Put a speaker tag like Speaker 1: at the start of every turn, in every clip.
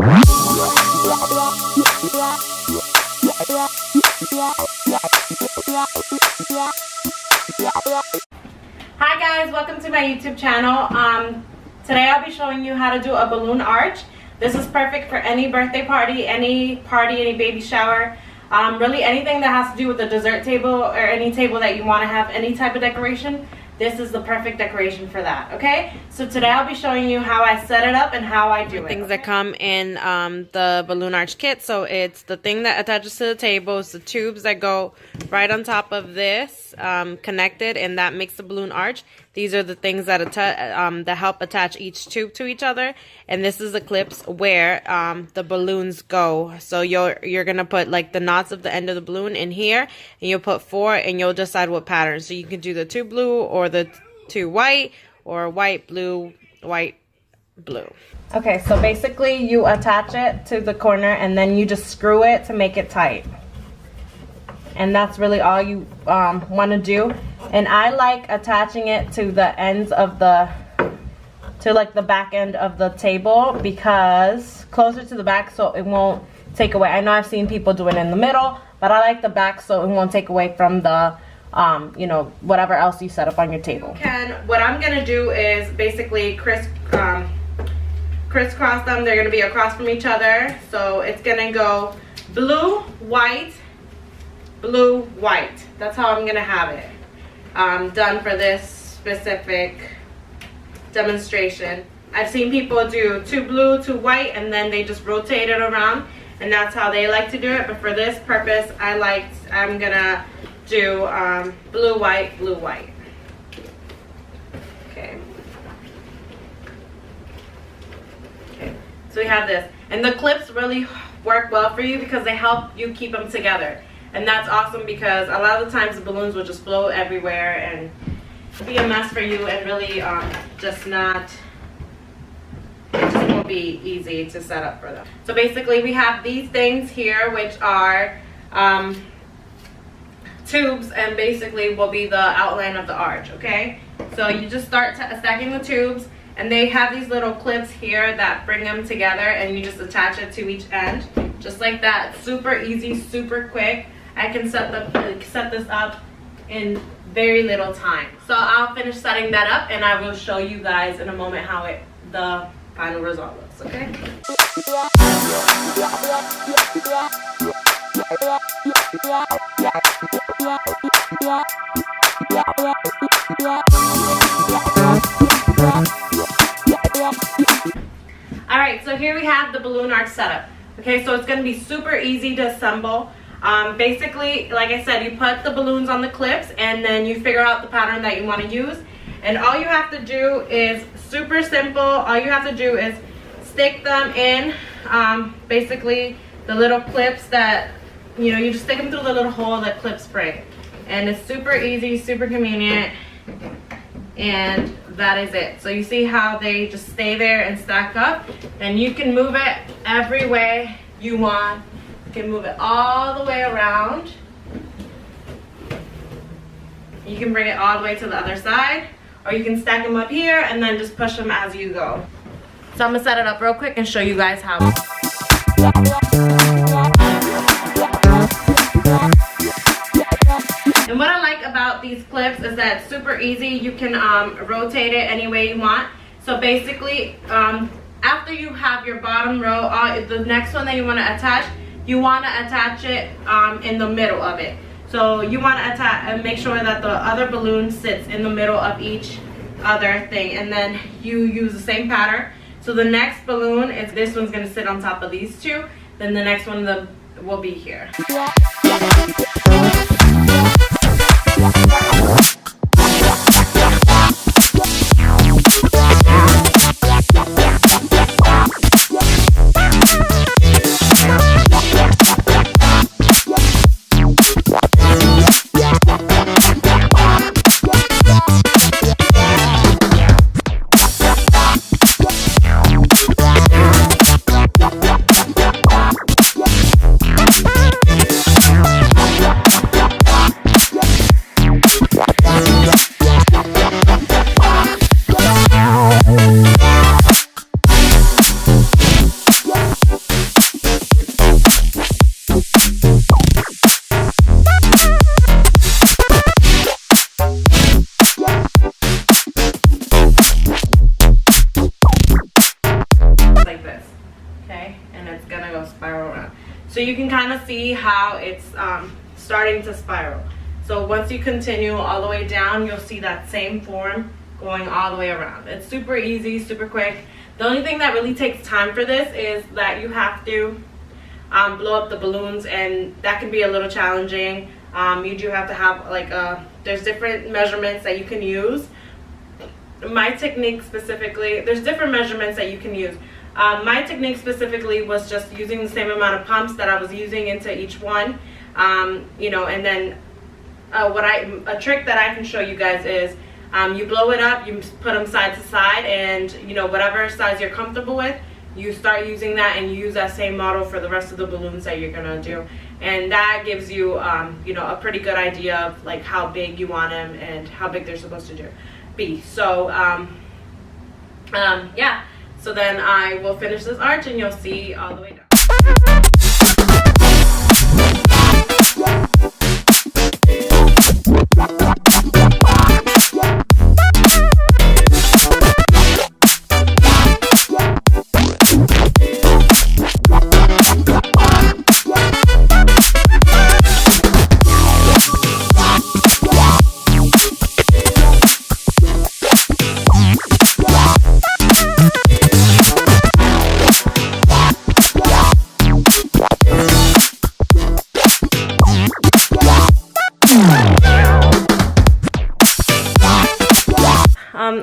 Speaker 1: Hi guys, welcome to my YouTube channel. Today I'll be showing you how to do a balloon arch. This is perfect for any birthday party, any baby shower, really anything that has to do with the dessert table or any table that you want to have any type of decoration. This is the perfect decoration for that, okay? So today I'll be showing you how I set it up and how I do it. Things that come in the balloon arch kit. So it's the thing that attaches to the table, it's the tubes that go right on top of this, connected, and that makes the balloon arch. These are the things that that help attach each tube to each other, and this is the clips where the balloons go. So you're gonna put like the knots of the end of the balloon in here, and you'll put 4, and you'll decide what pattern. So you can do the 2 blue or the 2 white, or white, blue, white, blue. Okay, so basically you attach it to the corner, and then you just screw it to make it tight. And that's really all you want to do. And I like attaching it to the ends of like the back end of the table, because closer to the back so it won't take away. I know I've seen people do it in the middle, but I like the back so it won't take away from the you know, whatever else you set up on your table. What I'm gonna do is basically crisscross them. They're gonna be across from each other, so it's gonna go blue, white, blue, white. That's how I'm gonna have it done for this specific demonstration. I've seen people do 2 blue, 2 white, and then they just rotate it around, and that's how they like to do it. But for this purpose, I'm gonna do blue, white, blue, white. Okay. So we have this, and the clips really work well for you because they help you keep them together. And that's awesome, because a lot of the times the balloons will just float everywhere and be a mess for you, and really it just won't be easy to set up for them. So basically we have these things here, which are tubes, and basically will be the outline of the arch, okay? So you just start stacking the tubes, and they have these little clips here that bring them together, and you just attach it to each end, just like that. Super easy, super quick. I can set this up in very little time. So I'll finish setting that up, and I will show you guys in a moment how the final result looks, okay? Alright, so here we have the balloon arch setup. Okay, so it's going to be super easy to assemble. Basically, like I said, you put the balloons on the clips, and then you figure out the pattern that you want to use. And all you have to do is super simple. All you have to do is stick them in, basically the little clips that, you know, you just stick them through the little hole that clip spring. And it's super easy, super convenient, and that is it. So you see how they just stay there and stack up, and you can move it every way you want. You can move it all the way around. You can bring it all the way to the other side, or you can stack them up here and then just push them as you go. So I'm gonna set it up real quick and show you guys how. And what I like about these clips is that it's super easy. You can rotate it any way you want. So basically, after you have your bottom row, the next one that you want to attach, you want to attach it in the middle of it. So you want to attach and make sure that the other balloon sits in the middle of each other thing, and then you use the same pattern. So the next balloon is this one's going to sit on top of these two. Then the next one will be here. okay, and it's gonna go spiral around. So you can kind of see how it's starting to spiral. So once you continue all the way down, you'll see that same form going all the way around. It's super easy, super quick. The only thing that really takes time for this is that you have to blow up the balloons, and that can be a little challenging. You do have to have like there's different measurements that you can use. My technique specifically, there's different measurements that you can use. My technique specifically was just using the same amount of pumps that I was using into each one, you know, and then a trick that I can show you guys is you blow it up, you put them side to side, and you know, whatever size you're comfortable with, you start using that, and you use that same model for the rest of the balloons that you're gonna do, and that gives you you know, a pretty good idea of like how big you want them and how big they're supposed to be. So yeah, so then I will finish this arch and you'll see all the way down.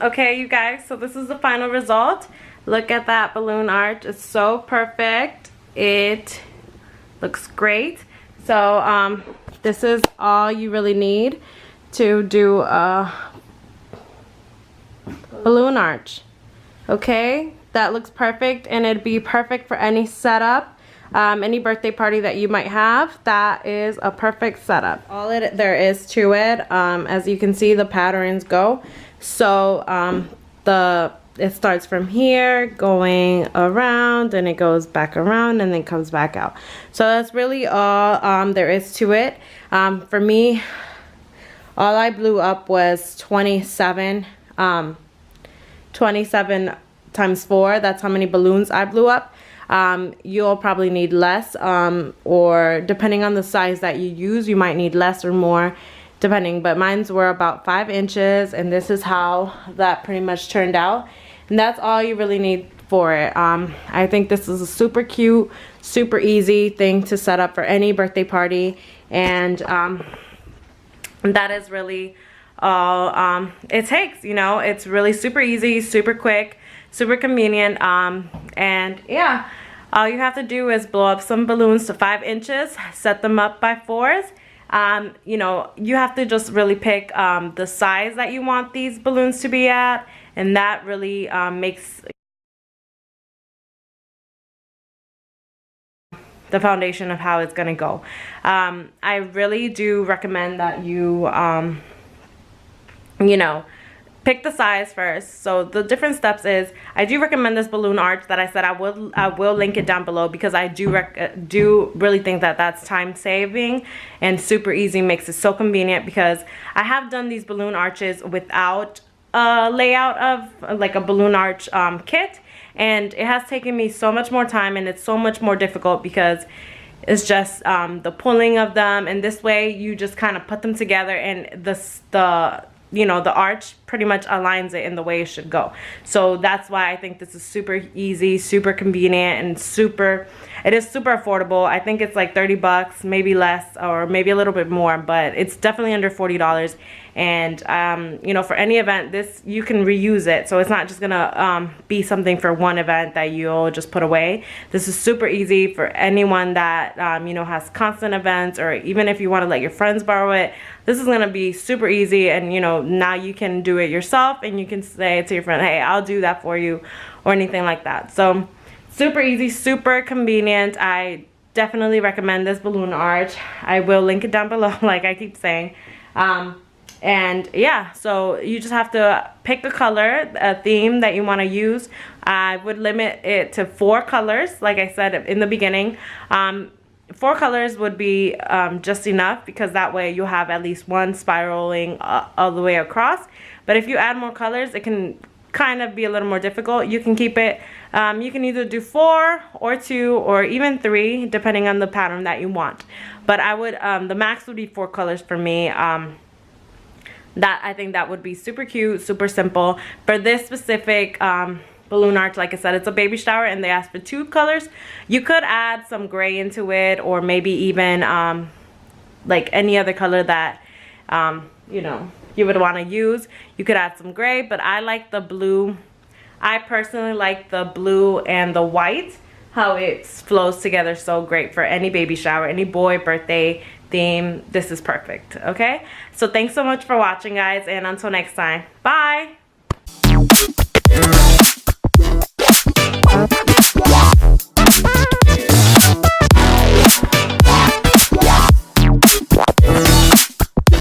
Speaker 1: Okay, you guys, so this is the final result. Look at that balloon arch. It's so perfect. It looks great. So this is all you really need to do a balloon arch. Okay, that looks perfect, and it'd be perfect for any setup, any birthday party that you might have. That is a perfect setup. All there is to it, as you can see, the patterns go. So it starts from here going around, and it goes back around and then comes back out. So that's really all there is to it. For me, all I blew up was 27 times 4. That's how many balloons I blew up. You'll probably need less, or depending on the size that you use, you might need less or more, depending, but mine's were about 5 inches, and this is how that pretty much turned out, and that's all you really need for it. I think this is a super cute, super easy thing to set up for any birthday party, and that is really all it takes. You know, it's really super easy, super quick, super convenient, and yeah, all you have to do is blow up some balloons to 5 inches, set them up by 4s. You know, you have to just really pick the size that you want these balloons to be at, and that really makes the foundation of how it's gonna go. I really do recommend that you you know, pick the size first. So the different steps is, I do recommend this balloon arch that I said I will link it down below, because I do really think that that's time saving and super easy, makes it so convenient, because I have done these balloon arches without a layout of like a balloon arch kit, and it has taken me so much more time, and it's so much more difficult because it's just the pulling of them, and this way you just kind of put them together, and the you know, the arch pretty much aligns it in the way it should go. So that's why I think this is super easy, super convenient, and it is super affordable. I think it's like 30 bucks, maybe less, or maybe a little bit more, but it's definitely under $40. And you know, for any event, this, you can reuse it, so it's not just gonna be something for one event that you'll just put away. This is super easy for anyone that you know, has constant events, or even if you want to let your friends borrow it. This is gonna be super easy, and you know, now you can do it yourself, and you can say to your friend, hey, I'll do that for you, or anything like that. So super easy, super convenient. I definitely recommend this balloon arch. I will link it down below, like I keep saying. And yeah, so you just have to pick a color, a theme that you want to use. I would limit it to 4 colors, like I said in the beginning. 4 colors would be just enough, because that way you'll have at least one spiraling all the way across. But if you add more colors, it can kind of be a little more difficult, you can keep it, you can either do 4 or 2 or even 3 depending on the pattern that you want. But I would, the max would be 4 colors for me. That I think that would be super cute, super simple. For this specific balloon arch, like I said, it's a baby shower and they asked for 2 colors. You could add some gray into it, or maybe even like any other color that you know, you would want to use. You could add some gray, but I like the blue. I personally like the blue and the white, how it flows together so great for any baby shower, any boy birthday theme. This is perfect. Okay, so thanks so much for watching, guys, and until next time, bye.